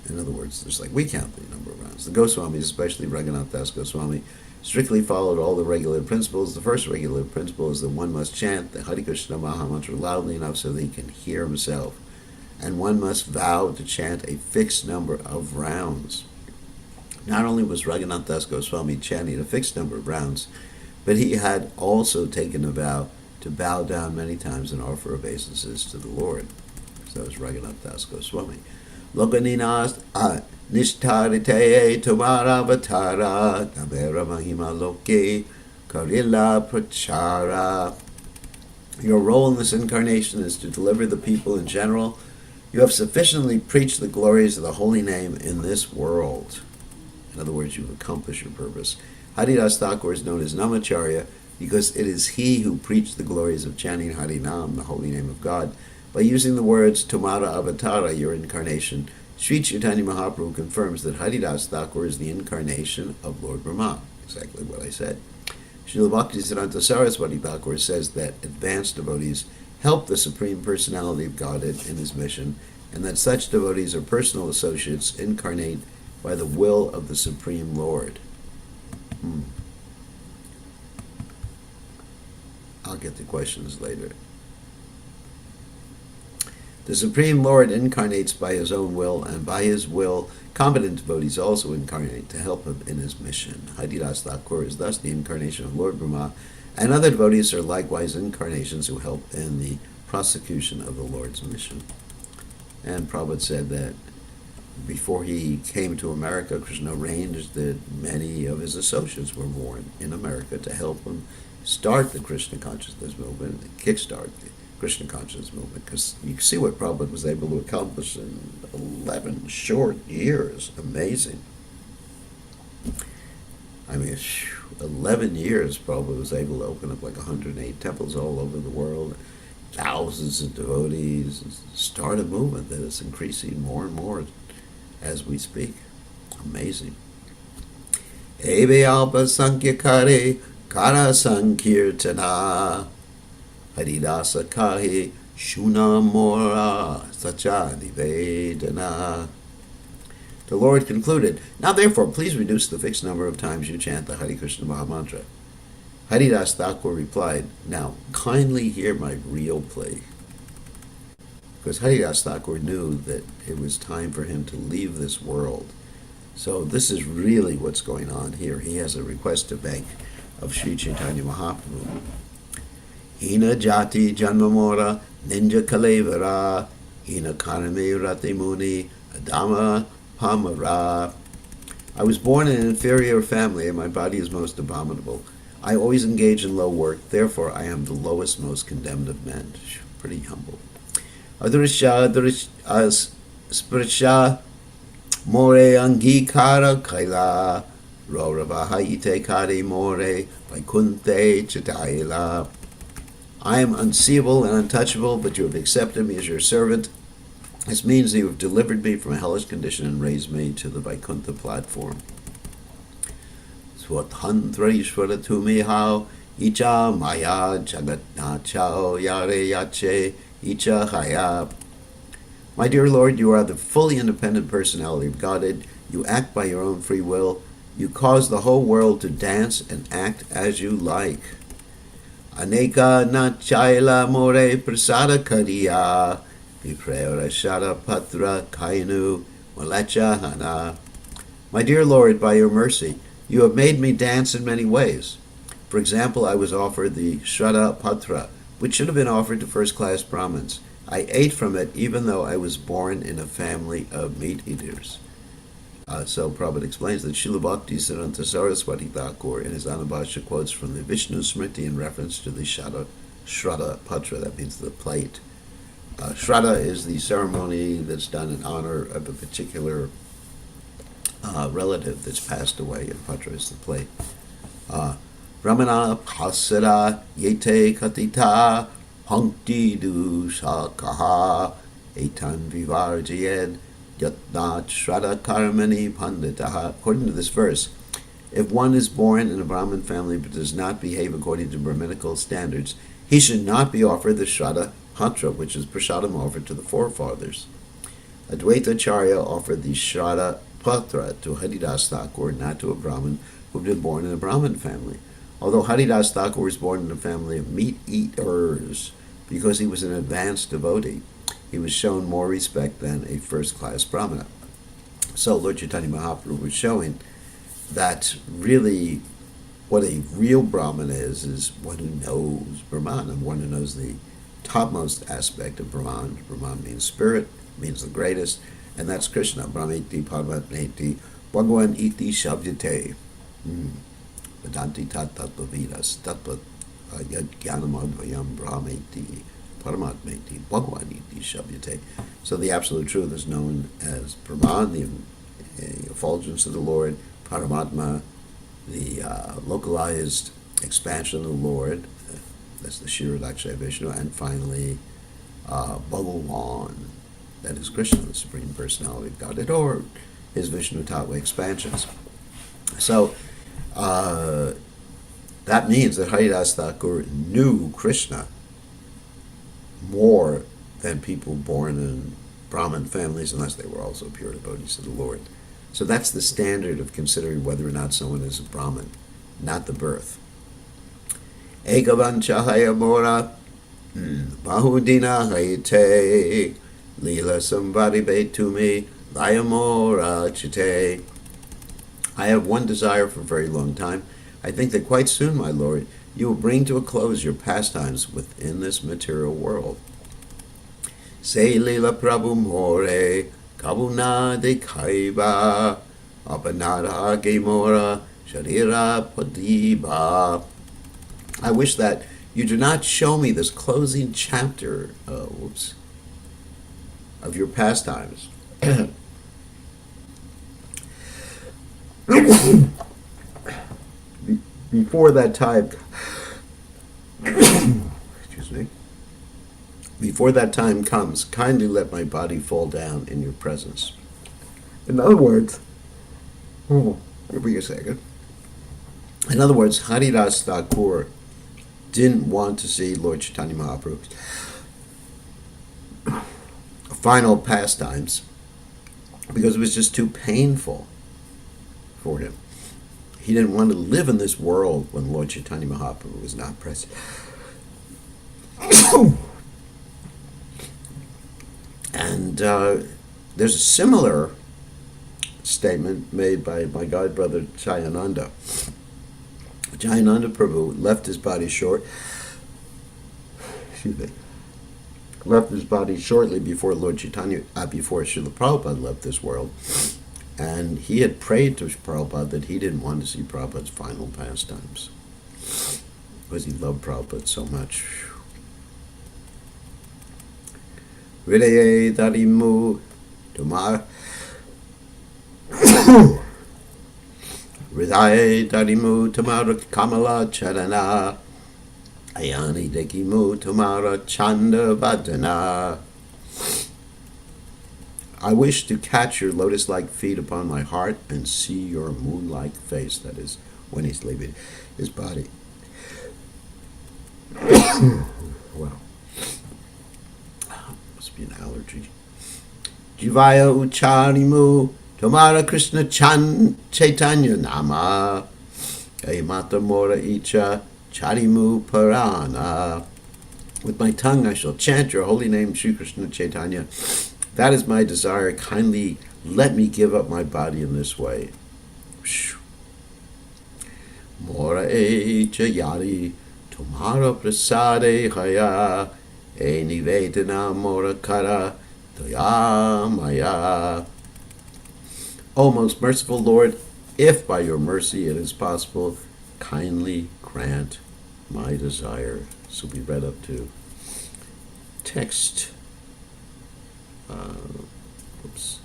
In other words, just like we count the number of rounds. The Goswamis, especially Raghunath Das Goswami, strictly followed all the regulated principles. The first regulated principle is that one must chant the Hare Krishna Maha Mantra loudly enough so that he can hear himself. And one must vow to chant a fixed number of rounds. Not only was Raghunath Das Goswami chanting a fixed number of rounds, but he had also taken a vow to bow down many times and offer obeisances to the Lord. So that was Raghunath Das Goswami. Lokaninas Nishtarite Tomara Vatara Navera Mahima Loke Karila Prachara. Your role in this incarnation is to deliver the people in general. You have sufficiently preached the glories of the holy name in this world. In other words, you've accomplished your purpose. Haridas Thakur is known as Namacharya because it is he who preached the glories of chanting Harinam, the holy name of God. By using the words Tomara Avatara, your incarnation, Sri Caitanya Mahaprabhu confirms that Haridas Thakur is the incarnation of Lord Brahma. Exactly what I said. Srila Bhaktisiddhanta Saraswati Thakur says that advanced devotees help the Supreme Personality of Godhead in his mission, and that such devotees are personal associates incarnate by the will of the Supreme Lord. I'll get to questions later. The Supreme Lord incarnates by his own will, and by his will, competent devotees also incarnate to help him in his mission. Haridas Thakur is thus the incarnation of Lord Brahma, and other devotees are likewise incarnations who help in the prosecution of the Lord's mission. And Prabhupada said that before he came to America, Krishna arranged that many of his associates were born in America to help him start the Krishna consciousness movement, kickstart the Krishna consciousness movement, because you see what Prabhupada was able to accomplish in 11 short years. Amazing. I mean, 11 years Prabhupada was able to open up like 108 temples all over the world, thousands of devotees, start a movement that is increasing more and more as we speak. Amazing. Ebe alpa sankhya kara sankirtana Haridasa kahi shunamora sachadi vedana. The Lord concluded, now therefore please reduce the fixed number of times you chant the Hare Krishna Maha Mantra. Haridas Thakur replied, now kindly hear my real plea. Because Haridas Thakur knew that it was time for him to leave this world. So this is really what's going on here. He has a request to make of Sri Caitanya Mahaprabhu. Hina jati janmamora ninja kalevara hina karame rati muni adama pamara. I was born in an inferior family and my body is most abominable. I always engage in low work, therefore I am the lowest, most condemned of men. Pretty humble. Adrisha sprisha more angikara kaila roravahaite kari more vaikunte chitaila. I am unseeable and untouchable, but you have accepted me as your servant. This means that you have delivered me from a hellish condition and raised me to the Vaikuntha platform. Swatantrishvara tumihao icha maya jagatnachao yare yache icha haya. My dear Lord, you are the fully independent personality of Godhead. You act by your own free will. You cause the whole world to dance and act as you like. Aneka nachaila more prasada kariya viprera shara patra kainu malacha hana. My dear Lord, by your mercy, you have made me dance in many ways. For example, I was offered the Shraddha Patra, which should have been offered to first-class Brahmins. I ate from it even though I was born in a family of meat eaters. So Prabhupada explains that Srila Bhakti Siddhanta Saraswati Thakur in his Anubhashya quotes from the Vishnu Smriti in reference to the Shraddha Patra, that means the plate. Shraddha is the ceremony that's done in honor of a particular relative that's passed away, and Patra is the plate. Brahmana Pasara Yete Katita Punkti Du Shakaha Etan Vivarjayed Yatnat Shraddha Karmani Panditaha. According to this verse, if one is born in a Brahmin family but does not behave according to Brahminical standards, he should not be offered the Shraddha Patra, which is prasadam offered to the forefathers. Advaita Acharya offered the Shraddha Patra to Haridas Thakur, not to a Brahmin who had been born in a Brahmin family. Although Haridas Thakur was born in a family of meat eaters, because he was an advanced devotee, he was shown more respect than a first-class Brahmana. So Lord Chaitanya Mahaprabhu was showing that really what a real Brahman is one who knows Brahman, and one who knows the topmost aspect of Brahman. Brahman means spirit, means the greatest, and that's Krishna. Brahmeti Paramatmeti Bhagavan iti shabdyate. Vedanti tat tattvavidas tattva yad jnanamadvayam brahmeti paramatmeti Bhagavan iti shabdyate. So the absolute truth is known as Brahman, the effulgence of the Lord, Paramatma, the localized expansion of the Lord, that's the Shira Lakshaya Vishnu, and finally Bhagavan, that is Krishna, the Supreme Personality of Godhead, or his Vishnu Tattva expansions. So that means that Haridas Thakur knew Krishna more than people born in Brahmin families, unless they were also pure devotees of the Lord. So that's the standard of considering whether or not someone is a Brahmin, not the birth. Ekavanchahaya Mora Bahudina Hayate Lila Sambhari Betumi Layamora Chite. I have one desire for a very long time. I think that quite soon, my Lord, you will bring to a close your pastimes within this material world. Say Lila Prabhu More Kabuna de Kaiba Apanada Gemora Sharira Padiba. I wish that you do not show me this closing chapter of your pastimes. Before that time, excuse me, before that time comes, kindly let my body fall down in your presence. In other words, give me a second. In other words, Haridas Thakur didn't want to see Lord Chaitanya Mahaprabhu's final pastimes because it was just too painful for him. He didn't want to live in this world when Lord Chaitanya Mahaprabhu was not present. And there's a similar statement made by my god brother Jayananda. Jayananda Prabhu left his body left his body shortly before Lord Chaitanya, before Srila Prabhupada left this world, and he had prayed to Prabhupada that he didn't want to see Prabhupada's final pastimes because he loved Prabhupada so much. Hridaye Darimu Tumar Hridaye Darimu Tumara Kamala Charana Ayani Dekimu Tumara Chanda Vadana. I wish to catch your lotus-like feet upon my heart and see your moon-like face. That is, when he's leaving his body. Wow. Must be an allergy. Jivaya Ucharimu Tomara Krishna Chaitanya Nama Mata Mora Icha Charimu Parana. With my tongue I shall chant your holy name, Sri Krishna Chaitanya. That is my desire. Kindly let me give up my body in this way. Mora Icha Yari Tomara Prasade Haya E nivedana morakara toya maya. O most merciful Lord, if by your mercy it is possible, kindly grant my desire. So we read up to text, oops,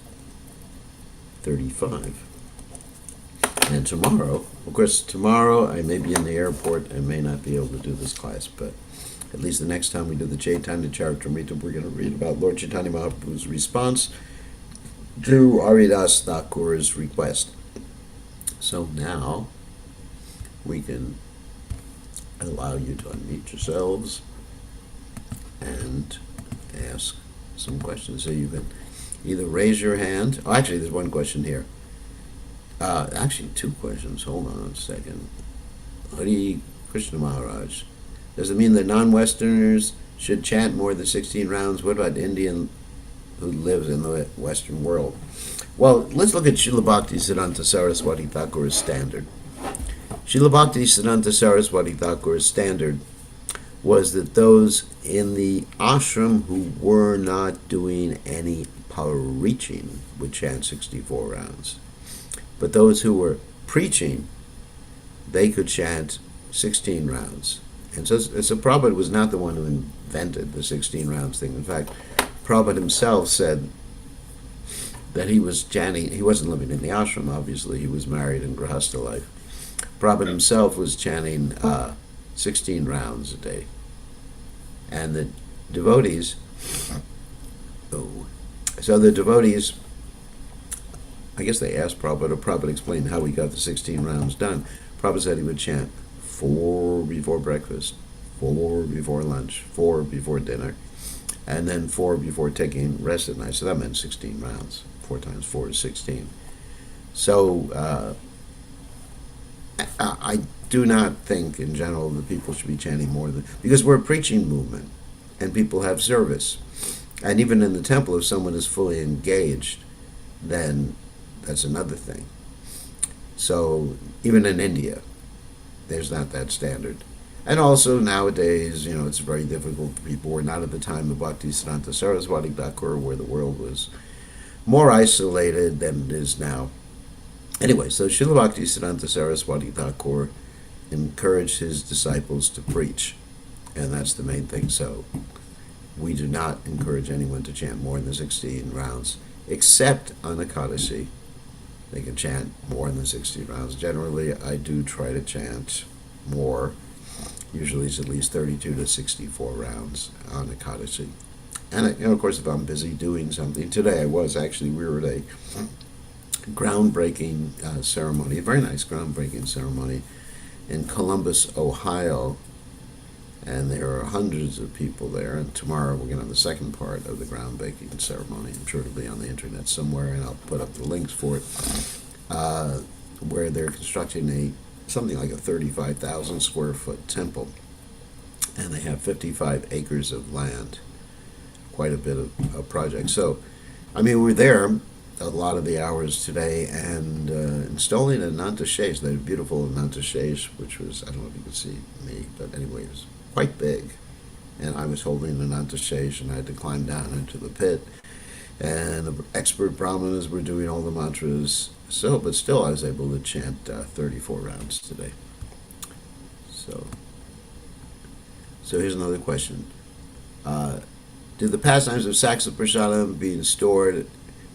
35. And tomorrow, of course, tomorrow I may be in the airport and may not be able to do this class, but at least the next time we do the Caitanya Charitamrta, we're going to read about Lord Chaitanya Mahaprabhu's response to Haridas Thakur's request. So now we can allow you to unmute yourselves and ask some questions. So you can either raise your hand. Oh, actually, there's one question here. Actually, two questions. Hold on a second. Hari Krishna Maharaj. Does it mean that non-Westerners should chant more than 16 rounds? What about Indian who lives in the Western world? Well, let's look at Srila Bhaktisiddhanta Saraswati Thakur's standard. Srila Bhaktisiddhanta Saraswati Thakur's standard was that those in the ashram who were not doing any preaching would chant 64 rounds. But those who were preaching, they could chant 16 rounds. And so Prabhupada was not the one who invented the 16 rounds thing. In fact, Prabhupada himself said that he was chanting, he wasn't living in the ashram, obviously, he was married in Grihastha life. Prabhupada himself was chanting 16 rounds a day. And the devotees, so the devotees, I guess they asked Prabhupada, or Prabhupada explained how he got the 16 rounds done. Prabhupada said he would chant 4 before breakfast, 4 before lunch, 4 before dinner, and then 4 before taking rest at night. So that meant 16 rounds. 4 times 4 is 16. So I do not think in general that people should be chanting more than, because we're a preaching movement and people have service. And even in the temple, if someone is fully engaged, then that's another thing. So even in India, there's not that standard. And also nowadays, it's very difficult for people. We're not at the time of Bhaktisiddhanta Saraswati Thakur, where the world was more isolated than it is now. Anyway, so Srila Bhaktisiddhanta Saraswati Thakur encouraged his disciples to preach, and that's the main thing. So we do not encourage anyone to chant more than 16 rounds, except on Ekadashi. They can chant more than 16 rounds. Generally, I do try to chant more. Usually it's at least 32 to 64 rounds on Ekadashi. And of course, if I'm busy doing something, today we were at a groundbreaking ceremony, a very nice groundbreaking ceremony in Columbus, Ohio, and there are hundreds of people there. And tomorrow we're going to have the second part of the groundbreaking ceremony. I'm sure it'll be on the internet somewhere, and I'll put up the links for it, where they're constructing something like a 35,000 square foot temple, and they have 55 acres of land. Quite a bit of a project. So, we're there a lot of the hours today, and installing an Ananta Shesh, the beautiful Ananta Shesh, which was, I don't know if you could see me, but anyway, it was quite big. And I was holding an Ananta Shesh, and I had to climb down into the pit. And the expert brahmanas were doing all the mantras. But still I was able to chant 34 rounds today. So here's another question. Did the pastimes of Saksa Prasadam being stored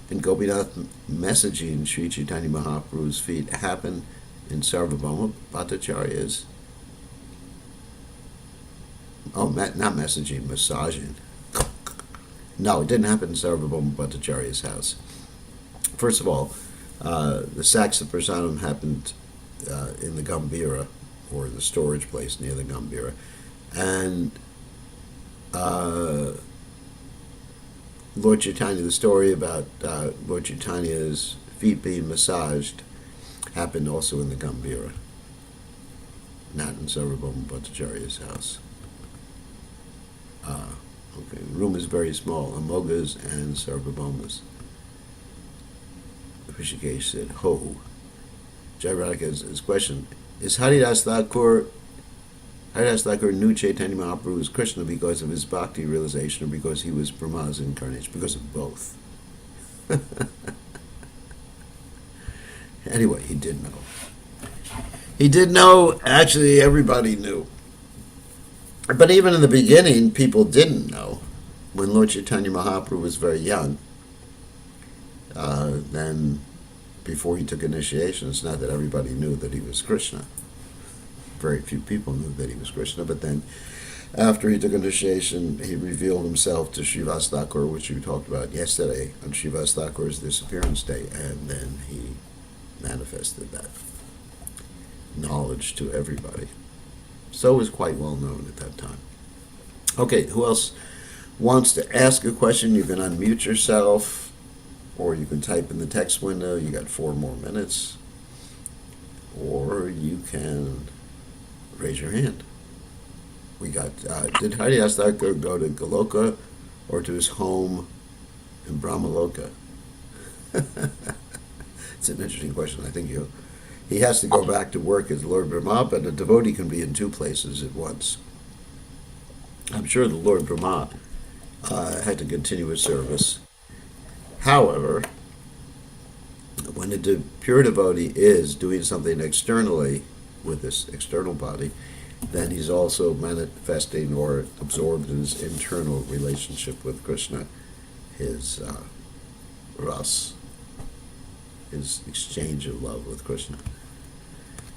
in Gopinath messaging Sri Chaitanya Mahaprabhu's feet happen in Sarvabhauma Bhattacharya's? Oh, not messaging, massaging. No, it didn't happen in Sarvabhauma Bhattacharya's house. First of all, the Saksa Prasadam happened in the Gambhira, or the storage place near the Gambhira. And Lord Chaitanya, the story about Lord Chaitanya's feet being massaged happened also in the Gambhira, not in Sarvabhauma Bhattacharya's house. Okay, the room is very small, Amoghas and Sarvabhaumas. Rishikesh said, ho. Jai Radhika's question, is Haridas Thakur Haridas Thakur knew Chaitanya Mahaprabhu was Krishna because of his bhakti realization or because he was Brahma's incarnation, because of both. Anyway, he did know. He did know, actually, everybody knew. But even in the beginning, people didn't know. When Lord Chaitanya Mahaprabhu was very young, then before he took initiation, it's not that everybody knew that he was Krishna. Very few people knew that he was Krishna, but then after he took initiation, he revealed himself to Srivas Thakur, which we talked about yesterday, on Srivas Thakur's disappearance day, and then he manifested that knowledge to everybody. So it was quite well known at that time. Okay, who else wants to ask a question? You can unmute yourself, or you can type in the text window. You got 4 more minutes. Or you can raise your hand. We got, did Haridas Thakur go to Goloka or to his home in Brahmaloka? It's an interesting question. I think he has to go back to work as Lord Brahma, but a devotee can be in 2 places at once. I'm sure the Lord Brahma had to continue his service. However, when a pure devotee is doing something externally with this external body, then he's also manifesting or absorbed in his internal relationship with Krishna, his ras, his exchange of love with Krishna.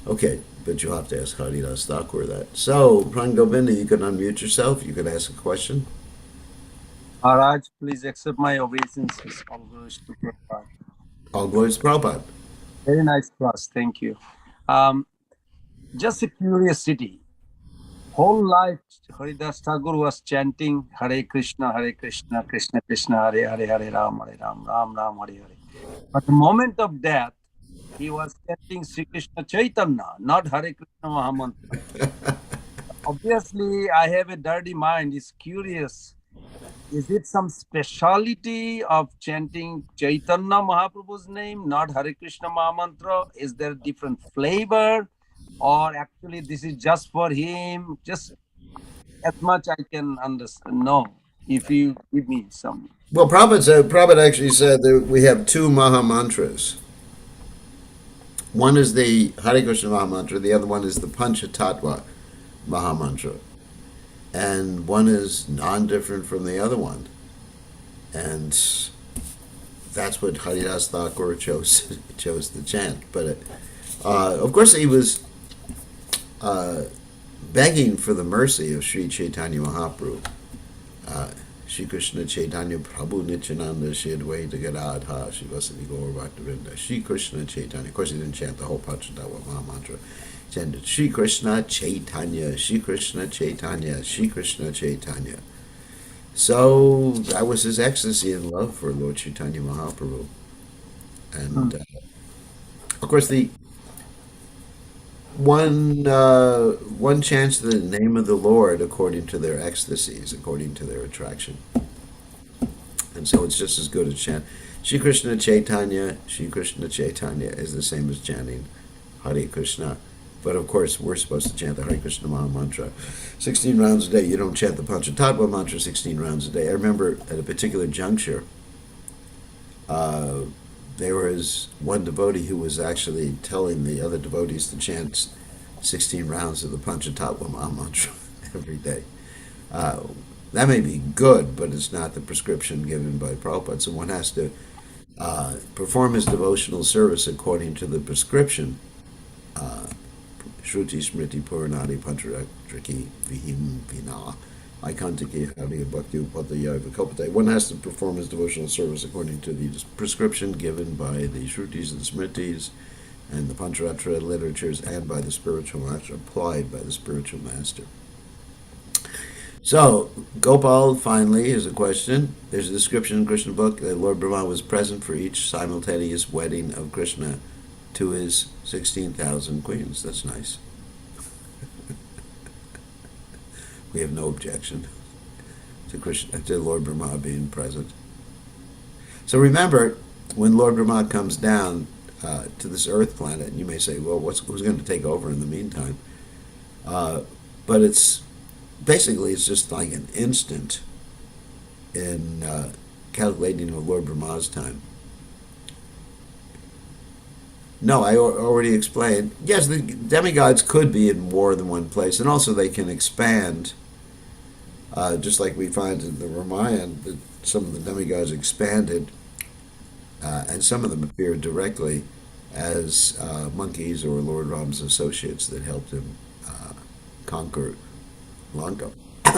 Okay, but you have to ask Haridas Thakur that. So, Pran Govinda, you can unmute yourself. You can ask a question. Maharaj, please accept my obeisances. All glories to Prabhupada. All glories to Prabhupada. Very nice class. Thank you. Just a curiosity. Whole life, Haridas Thakur was chanting Hare Krishna, Krishna Krishna, Hare Hare, Hare Ram, Ram Ram, Hare Hare. But the moment of death, he was chanting Sri Krishna Chaitanya, not Hare Krishna Mahamantra. Obviously, I have a dirty mind. It's curious. Is it some speciality of chanting Chaitanya Mahaprabhu's name, not Hare Krishna Mahamantra? Is there a different flavor? Or actually this is just for him? Just as much I can understand. No, if you give me some. Well, Prabhupada actually said that we have 2 Maha Mantras. One is the Hare Krishna Maha Mantra, the other one is the Panchatattva Maha Mantra. And one is non-different from the other one. And that's what Haridas Thakur chose to chant. But of course he was begging for the mercy of Sri Chaitanya Mahaprabhu. Shri Krishna Chaitanya Prabhu Nityananda Shri Advaita Gadadha Shri Vasadi Gaur Bhaktivinoda Shri Krishna Chaitanya. Of course he didn't chant the whole Panchatattva Maha Mantra. Chanted Shri Krishna Chaitanya, Shri Krishna Chaitanya, Shri Krishna Chaitanya. So that was his ecstasy and love for Lord Chaitanya Mahaprabhu. And of course the one chants the name of the Lord according to their ecstasies, according to their attraction. And so it's just as good as chant Shri Krishna Chaitanya is the same as chanting Hare Krishna. But of course, we're supposed to chant the Hare Krishna Maha Mantra 16 rounds a day. You don't chant the Panchatattva Mantra 16 rounds a day. I remember at a particular juncture, there was one devotee who was actually telling the other devotees to chant 16 rounds of the Panchatattva Maha Mantra every day. That may be good, but it's not the prescription given by Prabhupada. So one has to perform his devotional service according to the prescription. Shruti Smriti Puranadi Pancharatriki Vihim Vina Aikantiki Hari Bhakti Upadaya Vikopate. One has to perform his devotional service according to the prescription given by the Shrutis and Smritis and the Pancharatra literatures and by the spiritual master, applied by the spiritual master. So, Gopal, finally, is a question. There's a description in Krishna book that Lord Brahma was present for each simultaneous wedding of Krishna to his 16,000 queens. That's nice. We have no objection to Lord Brahma being present. So remember, when Lord Brahma comes down to this earth planet, and you may say, well, who's going to take over in the meantime? But it's just like an instant in calculating of Lord Brahma's time. No, I already explained. Yes, the demigods could be in more than one place, and also they can expand, just like we find in the Ramayana that some of the demigods expanded, and some of them appeared directly as monkeys or Lord Ram's associates that helped him conquer Lanka.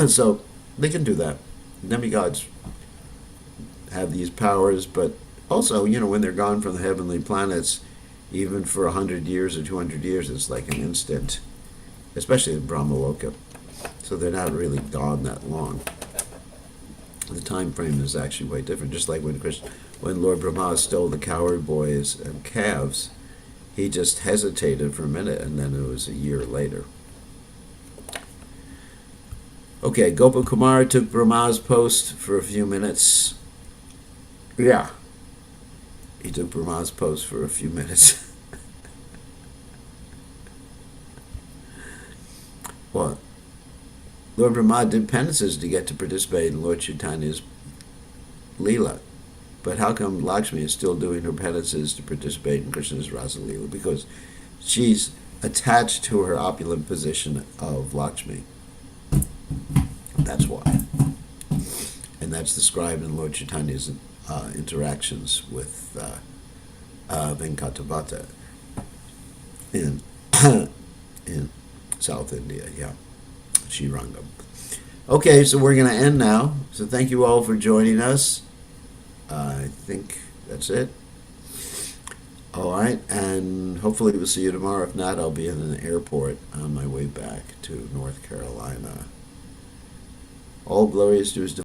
So they can do that. Demigods have these powers, but also, when they're gone from the heavenly planets, even for 100 years or 200 years, it's like an instant, especially in Brahmaloka. So they're not really gone that long. The time frame is actually way different. Just like when Lord Brahma stole the cowherd boys and calves, he just hesitated for a minute, and then it was a year later. Okay, Gopakumar took Brahma's post for a few minutes. Yeah, he took Brahma's post for a few minutes. Well, Lord Brahma did penances to get to participate in Lord Chaitanya's Lila. But how come Lakshmi is still doing her penances to participate in Krishna's Rasa Lila? Because she's attached to her opulent position of Lakshmi. That's why. And that's described in Lord Chaitanya's interactions with Venkatavata in in South India, yeah, Srirangam. Okay, so we're going to end now. So thank you all for joining us. I think that's it. All right, and hopefully we'll see you tomorrow. If not, I'll be in an airport on my way back to North Carolina. All glories to His